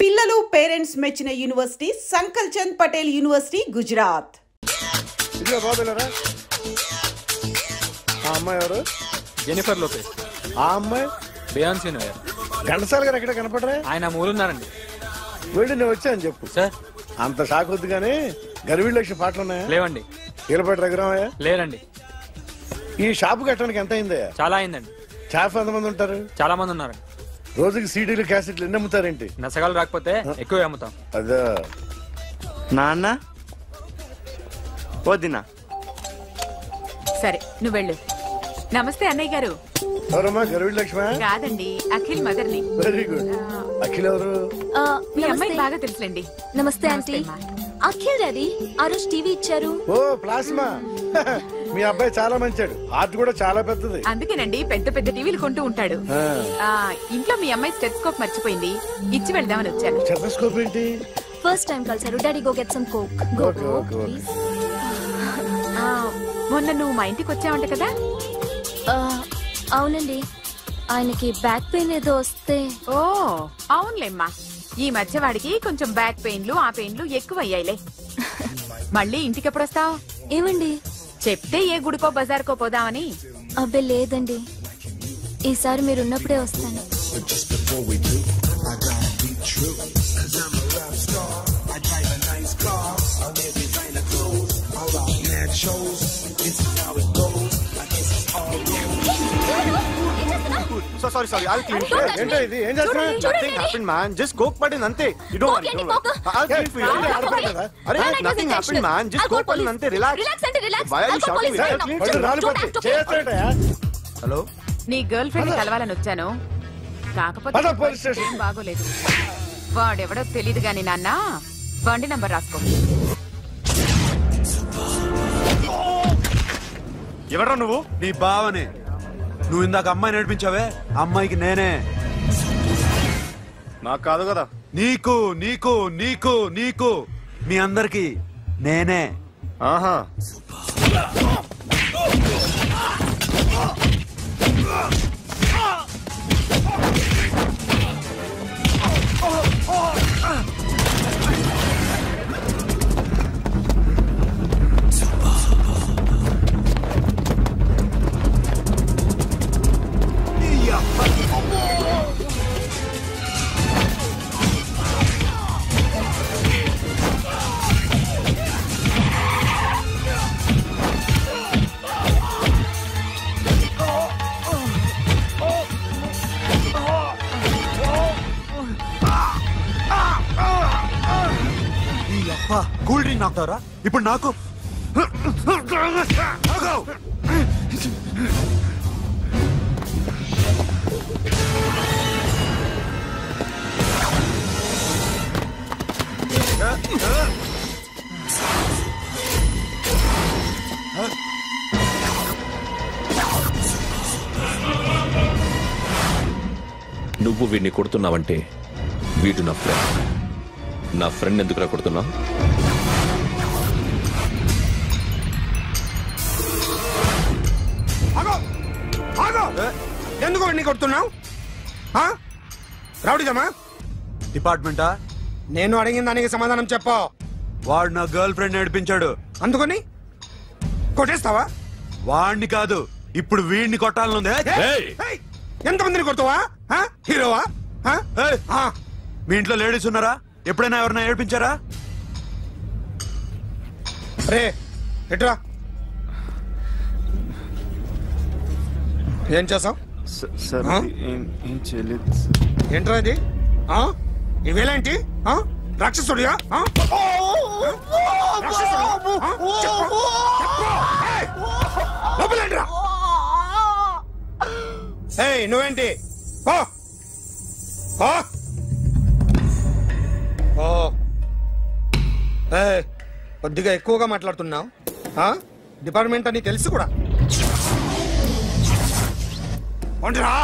పిల్లలు పేరెంట్స్ మెచ్చిన university సంకల్ Chand Patel university Gujarat. అమ్మాయి ఎవరు? Jennifer Lopez. ఆ అమ్మాయి బియాన్సీ నోయర్. ఘంటసాల గారు ఎక్కడ కనపడరా? ఆయన మూలున్నారండి. వెళ్ళి నేను వచ్చాను చెప్పు సార్. అంత షాక్ వద్దు కానీ గర్వీళ్ళ లక్ష పాటలు ఉన్నాయా? లేవండి. కీలపాటి రఘురామయ్య లేరండి. ఈ షాపు కట్టడానికి ఎంత అయిందయ్యా? చాలా అయిందండి. షాప్ ఎంతమంది ఉంటారు? చాలా మంది ఉన్నారండి. రోజుకి సీడీలు క్యాసెట్లు ఎన్ని అమ్ముతారేంటి? నసగాలు రాకపోతే ఎక్కువ అమ్ముతాం. అదే నాన్న వదినా. సరే నువ్వు వెళ్ళు. నమస్తే అన్నయ్య గారు. ఎవరమ్మా? గర్వీళ్ళ లక్ష్మ? కాదండి, అఖిల్ మదర్ని. Very good. అఖిల్ ఎవరు? మీ అమ్మాయి బాగా తెలుసులేండి. నమస్తే ఆంటీ. అఖిల్ డాడీ ఆ రోజు టీవీ ఇచ్చారు. ఓ ప్లాస్మా. మీ అబ్బాయి చాలా మంచాడు. హార్ట్ కూడా చాలా పెద్దది. అందుకేనండి పెద్ద పెద్ద టీవీలు కొంటూ ఉంటాడు. ఇంట్లో మీ అమ్మాయి స్టెథోస్కోప్ మర్చిపోయింది, ఇచ్చి వెళ్దామని వచ్చాను. స్టెథోస్కోప్ ఏంటి? ఫస్ట్ టైం కలిసారు. Daddy go get some coke. Go go please. మొన్న నువ్వు మా ఇంటికి వచ్చావంట కదా? అవునండి, ఆయనకి బ్యాక్ పెయిన్ ఏదో వస్తే. ఓ అవునులేమ్మా, ఈ మధ్య వాడికి కొంచెం బ్యాక్ పెయిన్లు ఆ పెయిన్లు ఎక్కువ అయ్యాయిలే. మళ్ళీ ఇంటికి ఎప్పుడు వస్తావు? ఏమండి చెప్తే ఏ గుడికో బజార్కో పోదామని. అబ్బే లేదండి, ఈసారి మీరున్నప్పుడే వస్తాను. Sorry, I'll clean it. ఏంటో ఇది? ఏం చేస్తున్నా? Nothing happened, man. Just coke putting ante. You don't worry. I'll clean for you. Nothing happened, man. Just coke putting ante. Relax. Why are you shouting? Hello, నీ girl friend కలవాలని వచ్చాను. కాకపోతే ఏం బాగోలేదు. వాడెవడో తెలీదు గాని నాన్న, బండి నంబర్ రాసుకో. ఎవరా నువ్వు? నీ బావనే. నువ్వు ఇందాక అమ్మాయి నడిపించావే, అమ్మాయికి నేనే. నాకు కాదు కదా. నీకు నీకు నీకు నీకు మీ అందరికి నేనే. ఆహా. కూల్ డ్రింక్ నాకుతారా ఇప్పుడు? నాకు నువ్వు వీడిని కొడుతున్నావంటే వీడు నా ఫ్రెండ్. నా ఫ్రెండ్ ఎందుకురా కొడుతున్నావు? ఎందుకు వాడిని కొడుతున్నావు? రౌడీదమ్మా? డిపార్ట్మెంటా? నేను అడిగిన దానికి సమాధానం చెప్పు. వాడు నా గర్ల్ ఫ్రెండ్ నడిపించాడు. అందుకని కొట్టేస్తావా? వాడిని కాదు, ఇప్పుడు వీడిని కొట్టాలనుంది. ఎంతమందిని కొడతావా? హీరోవా? మీ ఇంట్లో లేడీస్ ఉన్నారా? ఎప్పుడైనా ఎవరైనా ఏడిపించారా? రే ఎట్రా, ఏం చేసావు? ఏం చేయలేదు. ఏంట్రా ఇది? ఇవేలాంటి రాక్షసుడియా? నువ్వేంటి? కొద్దిగా ఎక్కువగా మాట్లాడుతున్నావు. డిపార్ట్మెంట్ అని తెలుసు కూడా. ఉండరా?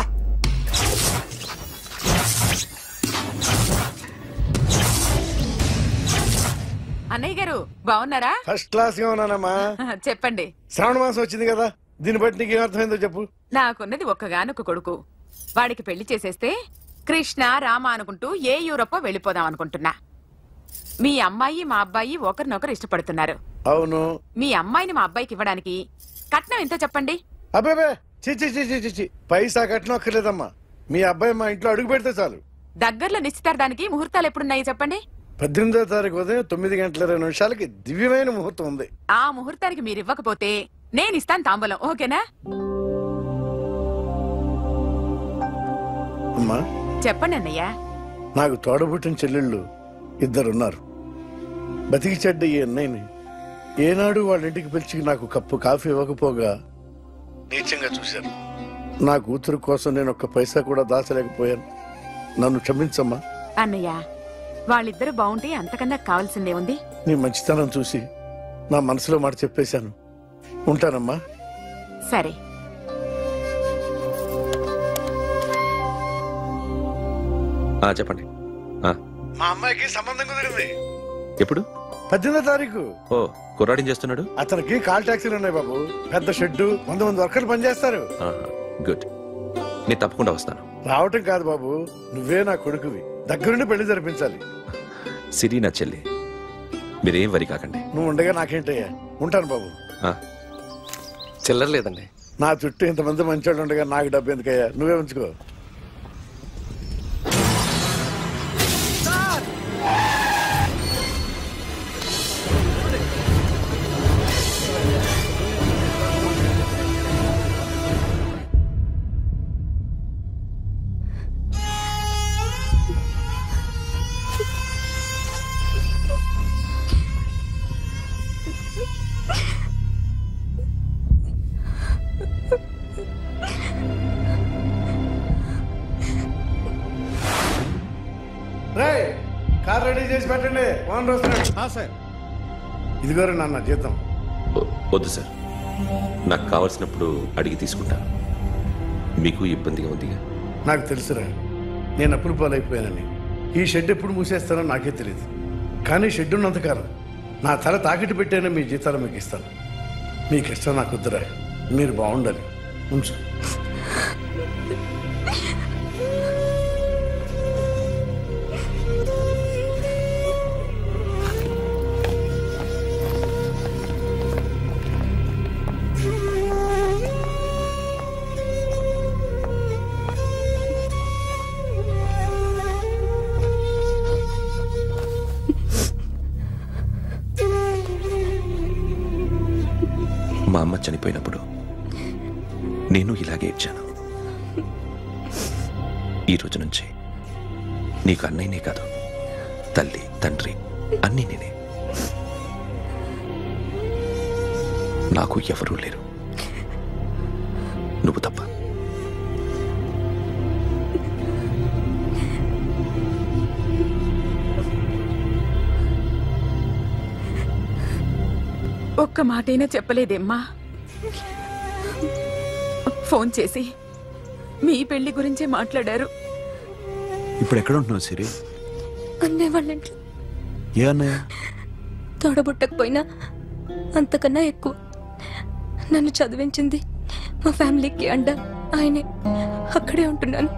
అన్నయ్య గారు బాగున్నారా? ఫస్ట్ క్లాస్ గా ఉన్నానమ్మా. చెప్పండి. శ్రావణ మాసం వచ్చింది కదా, దీన్ని బట్టి నీకు ఏమర్థమైందో చెప్పు. నాకున్నది ఒక్కగానొక్క కొడుకు. వాడికి పెళ్లి చేసేస్తే కృష్ణ రామ అనుకుంటూ ఏ యూరోపో వెళ్ళిపోదాం అనుకుంటున్నా. మీ అమ్మాయి మా అబ్బాయి ఒకరినొకరు ఇష్టపడుతున్నారు. అవును. మీ అమ్మాయిని మా అబ్బాయికి ఇవ్వడానికి కట్నం ఎంతో చెప్పండి. అబ్బాబే చిచి పైసా కట్నం అక్కర్లేదమ్మా. మీ అబ్బాయి మా ఇంట్లో అడుగు పెడితే చాలు. దగ్గరలో నిశ్చితార్థానికి ముహూర్తాలు ఎప్పుడున్నాయి చెప్పండి. 18వ తారీఖు ఉదయం 9:20 దివ్యమైన ముహూర్తం ఉంది. ఆ ముహూర్తానికి మీరు ఇవ్వకపోతే నేను ఇస్తాను తాంబూలం. ఓకేనా? అమ్మా చెప్పండి అన్నయ్య. నాకు తోడబుట్టిన చెల్లెళ్ళు 2 ఉన్నారు. బతికి చెడ్డ ఈ అన్నయ్యని ఏనాడు వాళ్ళ ఇంటికి పిలిచి నాకు కప్పు కాఫీ ఇవ్వకపోగా నీచంగా చూశాను. నా కూతురు కోసం నేను ఒక్క పైసా కూడా దాచలేకపోయాను. నన్ను క్షమించమ్మా. అన్నయ్య, వాళ్ళిద్దరు బాగుంటే అంతకన్నా కావాల్సిందే ఉంది. నీ మంచితనం చూసి నా మనసులో మాట చెప్పేశాను. ఉంటానమ్మా. సరే. చెప్పండి. మా అమ్మాయికి సంబంధం కుదిరింది. ఎప్పుడు? 18వ తారీఖు. ఓ, కుర్రాడిని చేస్తున్నాడు. అతనికి కాల్ టాక్సీలు ఉన్నాయి బాబు. పెద్ద షెడ్, 100 మంది వర్కర్లు పనిచేస్తారు. గుడ్. నేను తప్పకుండా వస్తాను. రావటం కాదు బాబు, నువ్వే నా కొడుకువి. దగ్గరుండి పెళ్లి జరిపించాలి. సిరి నా చెల్లి, మీరేం వరి కాకండి. నువ్వు ఉండగా నాకేంటయ్యా. ఉంటాను బాబు. చిల్లర లేదండి. నా చుట్టూ ఇంతమంది మంచోళ్ళు ఉండగా నాకు డబ్బు ఎందుకయ్యా? నువ్వే ఉంచుకో. కార్ రెడీ చేసి పెట్టండి. ఓనర్ వస్తున్నాడు. సార్ ఇదిగోరు నాన్న జీతం. వద్దు సార్, నాకు కావాల్సినప్పుడు అడిగి తీసుకుంటాను. మీకు ఇబ్బందిగా ఉందిగా? నాకు తెలుసురా, నేను అప్పులు పాలైపోయానని. ఈ షెడ్ ఎప్పుడు మూసేస్తానో నాకే తెలియదు. కానీ షెడ్ ఉన్నంతకాలం నా తల తాకిట్టు పెట్టానో మీ జీతాలు మీకు ఇస్తాను. మీకు ఇష్టం నాకు వద్దురా. మీరు బాగుండాలి. ఉంచు. మా అమ్మ చనిపోయినప్పుడు నేను ఇలాగే ఇచ్చాను. ఈ రోజు నుంచి నీకు అన్నయ్యనే కాదు, తల్లి తండ్రి అన్నీ నేనే. నాకు ఎవరూ లేరు, నువ్వు తప్ప. ఒక్క మాటైనా చెప్పలేదేమ్మా? ఫోన్ చేసి మీ పెళ్లి గురించే మాట్లాడారు. ఇప్పుడు ఎక్కడ ఉంటున్నావు సిరి? అన్నయ్య వాళ్ళ ఇంట్లో. ఏ అన్నయ్య? తోడబుట్టకపోయినా అంతకన్నా ఎక్కువ నన్ను చదివించింది మా ఫ్యామిలీకి అండ ఆయనే. అక్కడే ఉంటున్నాను.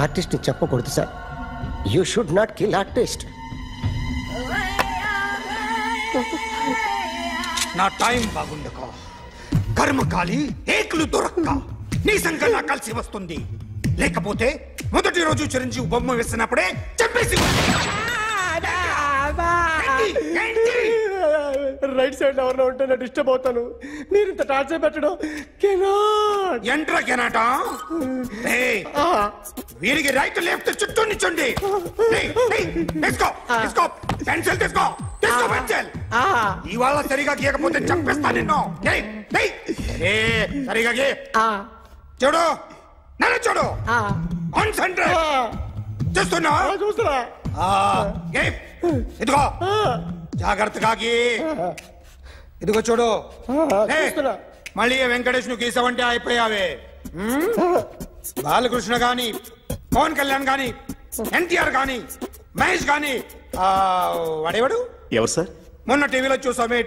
ఆర్టిస్ట్ ని చెప్పకూడదు sir. You should not kill artist. నా టైం బాగుండక కర్మకాలి ఏకులు దొరక్క నీ సంకల్లా కలిసి వస్తుంది. లేకపోతే మొదటి రోజు చిరంజీవి బొమ్మ వేసినప్పుడే చెప్పేసి రైట్ సైడ్ ఎవరిలో ఉంటే నేను డిస్టర్బ్ అవుతాను. మీరు ఇంత టార్చర్ పెట్టడం ఎంట్రా కెనాట. వీరికి రైట్ లెఫ్ట్ చుట్టూ నిచ్చండి. తీసుకో తీసుకో పెన్సిల్ తీసుకో తీసుకో పెన్సిల్. ఇవాళ సరిగా గీయకపోతే చంపేస్తా నిన్ను. సరిగా గీ. చూడు నన్ను చూడు. కాన్సంట్రేట్ చూస్తున్నా చూస్తున్నా. ఇదిగో జాగ్రత్తగా గీ. ఇదిగో చూడు. మళ్ళీ వెంకటేష్ ను గీసావంటే అయిపోయావే. బాలకృష్ణ గాని, పవన్ కళ్యాణ్ గాని, ఎన్టీఆర్ గాని, మహేష్ గాని, వాడేవాడు ఎవరు సార్? మొన్న టీవీలో చూసామే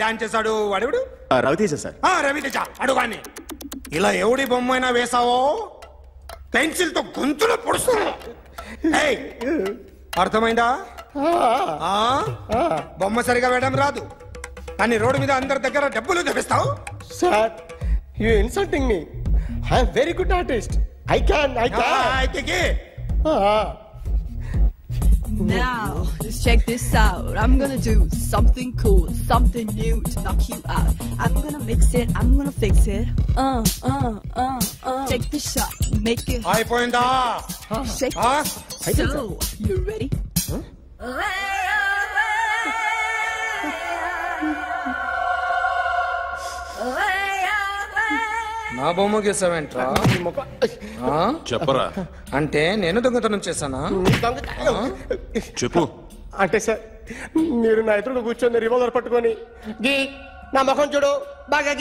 డాన్స్ చేశాడు, వాడేవాడు రవితేజ సార్. రవితేజ అడుగాని. ఇలా ఎవడి బొమ్మ అయినా వేసావో పెన్సిల్ తో గొంతులో పొడుస్తావు. అర్థమైందా? బొమ్మ సరిగా వేయడం రాదు కానీ రోడ్డు మీద అందరి దగ్గర డబ్బులు తెప్పిస్తావు. Sir you insulting me. I am very good artist. I can. Now, just check this out. I'm gonna do something cool, something new to knock you out. I'm gonna mix it, I'm gonna fix it. Take the shot, make it. అయిపోయిందా? Shake it. So, you ready? నా బొమ్మ గీసావేంట్రా? చెప్పరా. అంటే నేను దొంగతనం చేశానా? చెప్పు. అంటే సార్ మీరు నా ఎదురుగా కూర్చొని రివాల్వర్ పట్టుకొని గీ నా ముఖం చూడు బాగా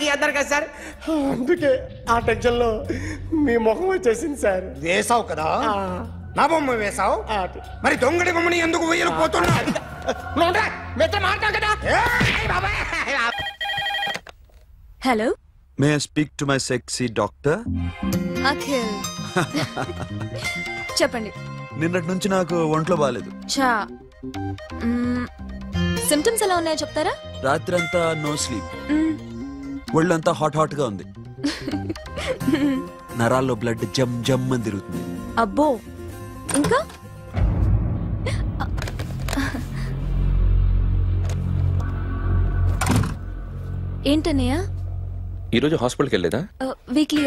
గీ అన్నారు కదా సార్. అందుకే ఆ టెన్షన్ లో మీ ముఖం వచ్చేసింది సార్. వేసావు కదా, నా బొమ్మ వేసావు, మరి దొంగడి బొమ్మని ఎందుకు వేయకపోతున్నా? Hello, may I speak to my sexy doctor? Akhil. చెప్పండి. నిన్నటి నుంచి నాకు ఒంట్లో బాగాలేదు. చా సిమ్టమ్స్ ఎలా ఉన్నాయో చెప్తారా? రాత్రి అంతా నో స్లీప్, ఒళ్ళంతా హాట్ గా ఉంది, నరాల్లో బ్లడ్ జమ్ జమ్ అని తిరుగుతుంది. అబ్బో, ఇంకా? ఏంటన్నయ్య? ఈరోజు హాస్పిటల్కి వెళ్ళేదా? వీక్లీ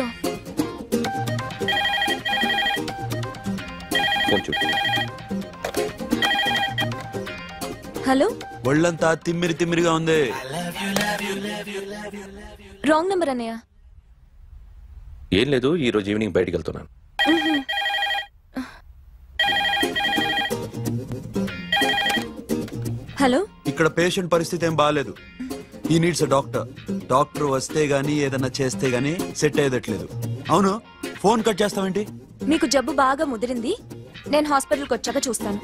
ఫోన్ చూడు. హలో, ఒళ్ళంతా తిమ్మిరిగా ఉంది. రాంగ్ నెంబర్ అన్నయ్య. ఏం లేదు, ఈరోజు ఈవినింగ్ బయటికి వెళ్తున్నాను. హలో, ఇక్కడ పేషెంట్ పరిస్థితి ఏం బాగాలేదు. ఈ నీడ్స్ డాక్టర్. డాక్టర్ వస్తే గానీ ఏదన్నా చేస్తే గానీ సెట్ అయ్యేదట్లేదు. అవును, ఫోన్ కట్ చేస్తావేంటి? మీకు జబ్బు బాగా ముదిరింది, నేను హాస్పిటల్కి వచ్చాక చూస్తాను.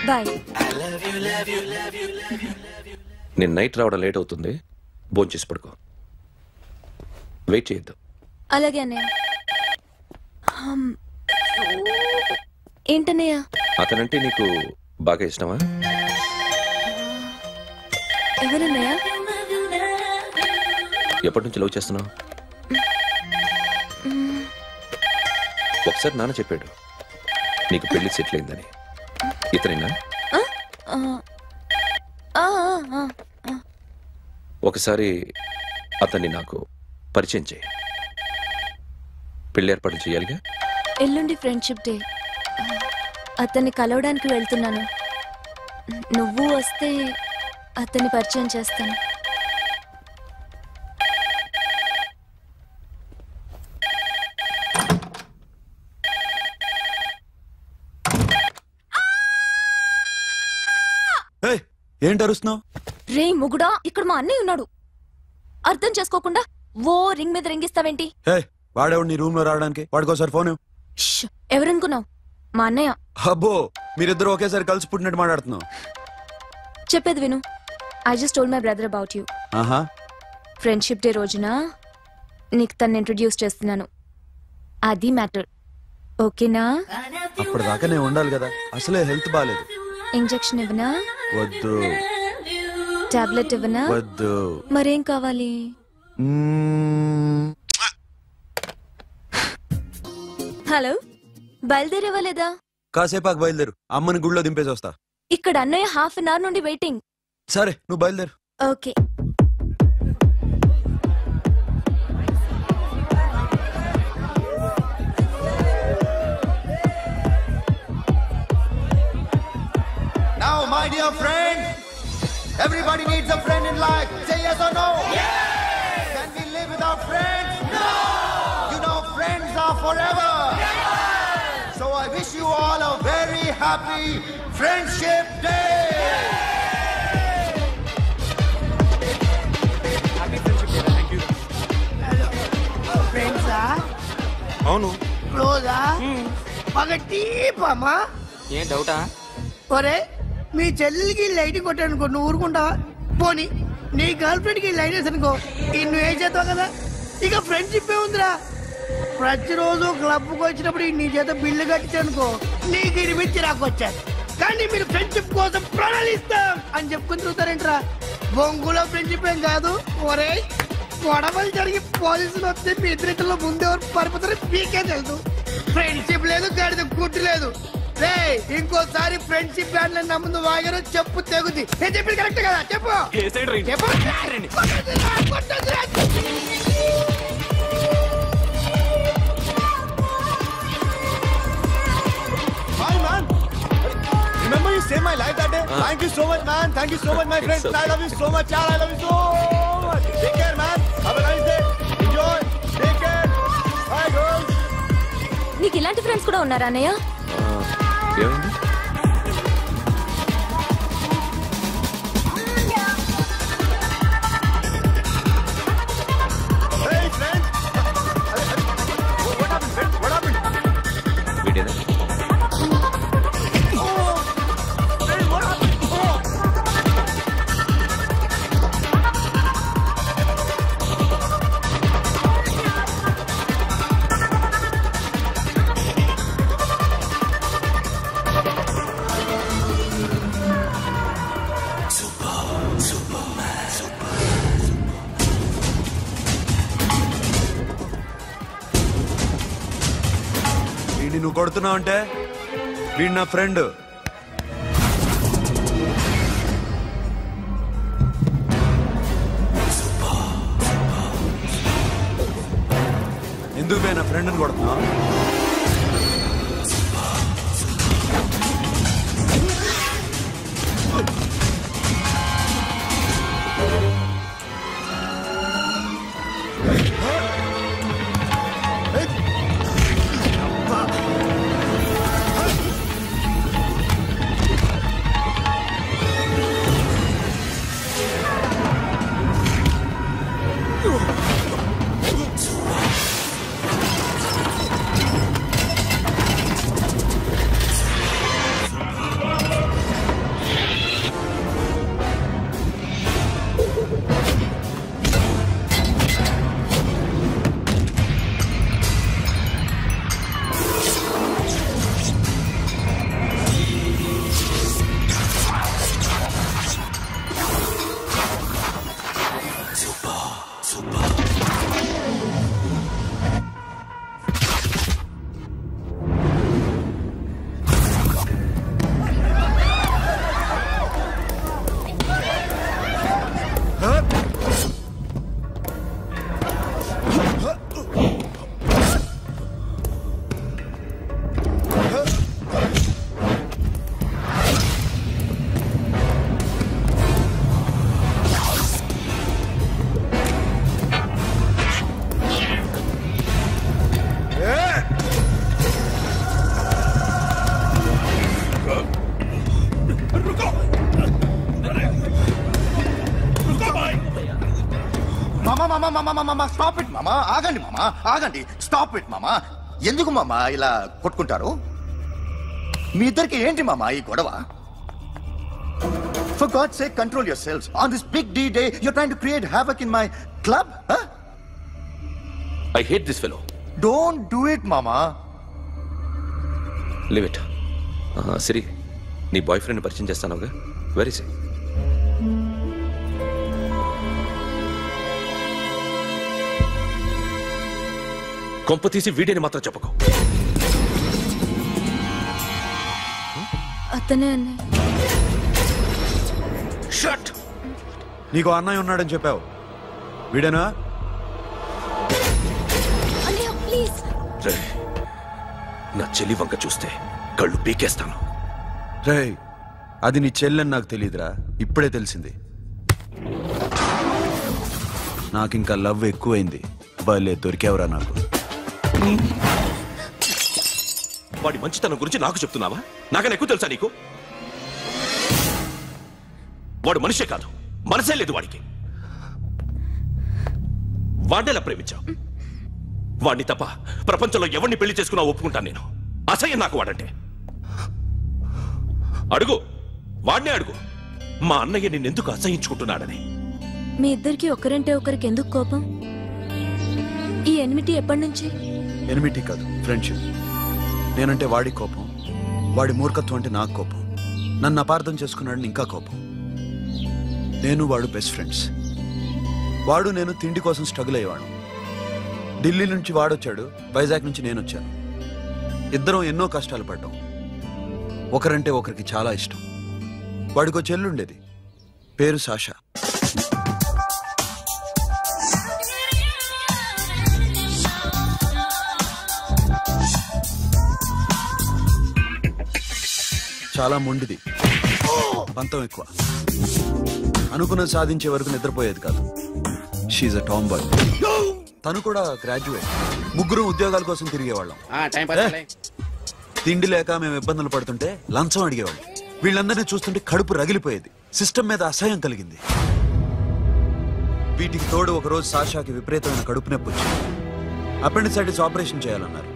బాయ్. నేను నైట్ రావడం లేట్ అవుతుంది, భోంచేసి పడుకో. వెయిట్ చేయొద్దు. అలాగే అన్నయ్య. ఏంటన్నయ్య? అతనంటే నీకు బాగా ఇష్టమా? ఎవరన్నయ్య? ఎప్పటి నుంచి లవ్ చేస్తున్నావు? ఒకసారి నాన్న చెప్పాడు నీకు పెళ్లి సెటిల్ అయిందని. ఇతనేనా? ఒకసారి అతన్ని నాకు పరిచయం చేయి. పెళ్లి ఏర్పాటు చేయాలిగా. ఎల్లుండి ఫ్రెండ్షిప్ డే, అతన్ని కలవడానికి వెళ్తున్నాను. నువ్వు వస్తే అతన్ని పరిచయం చేస్తాను. ఏంటి అరుస్తున్నావు? రే ముగుడా, ఇక్కడ మా అన్నయ్య ఉన్నాడు. అర్థం చేసుకోకుండా ఓ రింగ్ మీద రింగిస్తావేంటి? వాడేవాడు నీ రూమ్ లో రావడానికి? వాడికోసారి ఫోన్. ఎవరనుకున్నావు? మా అన్నయ్య. అబ్బో, మీరిద్దరు ఒకేసారి కలిసి పుట్టినట్టు మాట్లాడుతున్నావు. చెప్పేది విను. I just told my brother about you. Friendship day రోజున నీకు తను ఇంట్రొడ్యూస్ చేస్తున్నాను. అది మ్యాటర్. ఓకేనా? అప్పటిదాకా నేను ఉండాలి కదా, అసలే హెల్త్ బాగాలేదు. ఇంజెక్షన్ ఇవ్వనా? వద్దు. టాబ్లెట్ ఇవ్వనా? వద్దు. మరేం కావాలి? హలో, బయలుదేరేవాలేదా? కాసేపాకు బయలుదేరు, అమ్మని గుళ్ళో దింపేసి వస్తా. ఇక్కడ అన్నయ్య హాఫ్ అన్ అవర్ నుండి వెయిటింగ్. సరే, నువ్వు బయలుదేరు. Okay. Now, my dear friend, everybody needs a friend in life. Say yes or no? Yes! Can we live without friends? No! You know, friends are forever. Yes! So I wish you all a very happy Friendship Day! Happy Friendship Day. Thank you. అవును. రోజా పగటీపమ్మా ఏం డౌటా? ఒరే మీ చెల్లికి lighting కొట్టానుకో నువ్వు ఊరుకుంటావా? పోనీ నీ girl friend కి light వేసి అనుకో నువ్వు ఏం చేస్తావు కదా. ఇక ఫ్రెండ్షిప్ ఏ ఉందిరా. ప్రతిరోజు క్లబ్కి వచ్చినప్పుడు నీ చేత బిల్లు కట్టించనుకో నీకు ఇరిమిచ్చి రాకొచ్చాను. కానీ మీరు ఫ్రెండ్షిప్ కోసం ప్రణాళిస్తాం అని చెప్పుకుని చూస్తారేంట్రా? బొంగులో ఫ్రెండ్షిప్ ఏం కాదు. ఒరే గొడవలు జరిగి పోలీసులు వస్తే మీ ఇద్దరిలో ముందెవరు పరిపోతారో మీకే తెలుసు. ఫ్రెండ్షిప్ లేదు, గడిద గుడ్డు లేదు. రే ఇంకోసారి ఫ్రెండ్షిప్ బ్యాండ్ నా ముందు వాగారు చెప్పు తెగుద్ది. నేను చెప్పింది కరెక్ట్ కదా? చెప్పు Remember you saved my life that day? Thank you so much, man. Thank you so much, my friends. I love you so much, yaar. I love you so much. Take care, man. Have a nice day. Enjoy. Take care. Bye, girls. నీకు ఇలాంటి friends కూడా ఉన్నారా అన్నయ్య? ఏమైంది? Hey, friend. What happened, friend? What happened? వీడేనా? నువ్వు కొడుతున్నావు అంటే వీడు నా ఫ్రెండ్. ఎందుకు నా ఫ్రెండ్ అని కొడుతున్నావు? స్టాప్ ఇట్ మామా. ఆగండి మామా, ఆగండి. స్టాప్ ఇట్ మామా. ఎందుకు మామా ఇలా కొట్టుకుంటారు? మీ ఇద్దరికి ఏంటి మామా ఈ గొడవ? For God's sake, control yourselves. On this big D day, you're trying to create havoc in my club? Huh? I hate this fellow. Don't do it, mama. Leave it. Siri, నీ బాయ్ ఫ్రెండ్ పరిచయం చేస్తానుగా. Very సే. కొంప తీసి వీడిని మాత్రం చెప్పకు. అతనే అన్నయ్య. Shut. నీకు అన్నయ్య ఉన్నాడని చెప్పావు, వీడేనా? రే, నా చెల్లి వంక చూస్తే కళ్ళు పీకేస్తాను. రే, అది నీ చెల్లెని నాకు తెలియదురా, ఇప్పుడే తెలిసింది. నాకింకా లవ్ ఎక్కువైంది. భలే దొరికావురా నాకు. వాడి మంచితనం గురించి నాకు చెప్తున్నావా? నాకన్నా ఎక్కువ తెలుసా నీకు? వాడు మనిషే కాదు, మనసే లేదు వాడికి. వాడేలా ప్రేమించావు? వాడిని తప్ప ప్రపంచంలో ఎవరిని పెళ్లి చేసుకున్నా ఒప్పుకుంటాను నేను. అసహ్యం నాకు వాడంటే. అడుగు, వాడినే అడుగు, మా అన్నయ్య నిన్నెందుకు అసహించుకుంటున్నాడని. మీ ఇద్దరికి ఒకరంటే ఒకరికి ఎందుకు కోపం? ఈ ఎనిమిటీ ఎప్పటి నుంచి? ఎనిమిటీ కాదు, ఫ్రెండ్షిప్. నేనంటే వాడి కోపం, వాడి మూర్ఖత్వం అంటే నాకు కోపం. నన్ను అపార్థం చేసుకున్నాడని ఇంకా కోపం. నేను వాడు బెస్ట్ ఫ్రెండ్స్. వాడు నేను తిండి కోసం స్ట్రగుల్ అయ్యేవాడు. ఢిల్లీ నుంచి వాడొచ్చాడు, వైజాగ్ నుంచి నేను వచ్చాను. ఇద్దరం ఎన్నో కష్టాలు పడ్డాం. ఒకరంటే ఒకరికి చాలా ఇష్టం. వాడికో చెల్లుండేది, పేరు సాషా. చాలా మొండిది, పంతం ఎక్కువ. అనుకున్నది సాధించే వరకు నిద్రపోయేది కాదు. She's a tom. తను కూడా గ్రాడ్యుయేట్. ముగ్గురు ఉద్యోగాల కోసం తిరిగేవాళ్ళం. తిండి లేక మేము ఇబ్బందులు పడుతుంటే లంచం అడిగేవాళ్ళం. వీళ్ళందరినీ చూస్తుంటే కడుపు రగిలిపోయేది. సిస్టమ్ మీద అసహ్యం కలిగింది. వీటికి తోడు ఒకరోజు సాషాకి విపరీతమైన కడుపు నొప్పి వచ్చింది. అపెండిసైటిస్ ఆపరేషన్ చేయాలన్నారు.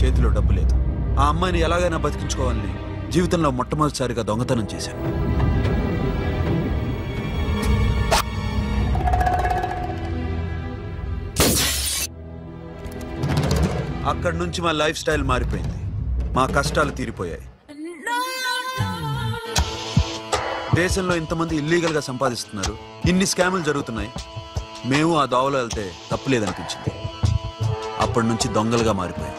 చేతిలో డబ్బు లేదు. ఆ అమ్మాయిని ఎలాగైనా బతికించుకోవాలని జీవితంలో మొట్టమొదటిసారిగా దొంగతనం చేశాను. అక్కడి నుంచి మా లైఫ్ స్టైల్ మారిపోయింది. మా కష్టాలు తీరిపోయాయి. దేశంలో ఇంతమంది ఇల్లీగల్ గా సంపాదిస్తున్నారు, ఇన్ని స్కాములు జరుగుతున్నాయి. మేము ఆ దోవలో వెళ్తే తప్పులేదనిపించింది. అప్పటి నుంచి దొంగలుగా మారిపోయాం.